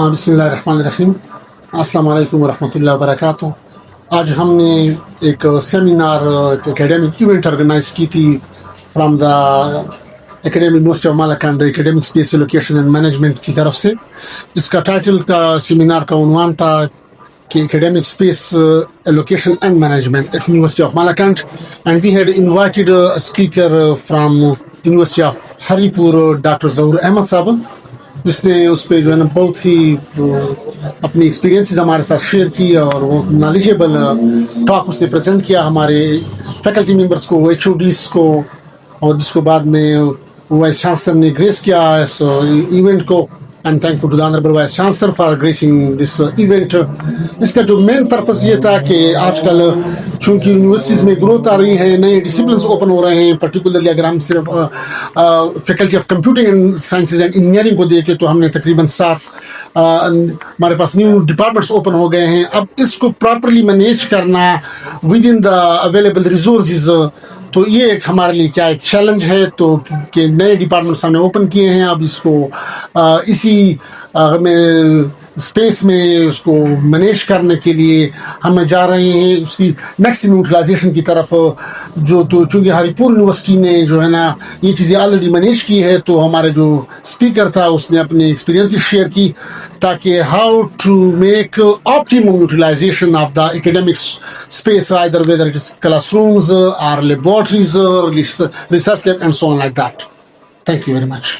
बिस्मिल्लाहिर्रहमानिर्रहीम। अस्सलाम वालेकुम वरहमतुल्लाहि वबरकातुहू। आज हमने एक सेमिनार एकेडमिक इवेंट ऑर्गेनाइज की थी from the academic university of Malakand academic space allocation and management की तरफ से। इसका टाइटल का सेमिनार का उन्वान था कि academic space allocation and management at university of Malakand, and we had invited a speaker from university of Haripur, doctor Zahoor Ahmad Sahib, जिसने उस पर जो है ना बहुत ही अपनी एक्सपीरियंसेस हमारे साथ शेयर की और वो नॉलेजेबल टॉक उसने प्रेजेंट किया हमारे फैकल्टी मेंबर्स को, HODs को, और जिसको बाद में वाइस चांसलर ने ग्रेस किया इस इवेंट को। I am thankful to the honourable vice chancellor for gracing this event. इसका जो मेन पर्पस ये था कि आजकल चूँकि यूनिवर्सिटीज़ में ग्रोथ आ रही है, नए डिसिप्लिन्स ओपन हो रहे हैं, पर्टिकुलरली अगर हम सिर्फ faculty of computing and sciences and engineering को देखें तो हमने तकरीबन 7 हमारे पास न्यू डिपार्टमेंट्स ओपन हो गए हैं। अब इसको प्रॉपरली मैनेज करना with in the available resources, तो ये एक हमारे लिए क्या एक चैलेंज है। तो कि नए डिपार्टमेंट्स हमने ओपन किए हैं, अब इसको इसी में स्पेस में उसको मैनेज करने के लिए हम जा रहे हैं उसकी मैक्सिमम यूटिलाइजेशन की तरफ। जो तो चूँकि हरीपुर यूनिवर्सिटी ने जो है ना ये चीज़ें ऑलरेडी मैनेज की है, तो हमारे जो स्पीकर था उसने अपने एक्सपीरियंसेस शेयर की ताकि how to make optimum utilization of the academic space, either whether it is classrooms और laboratories, research lab and so on like that. Thank you very much.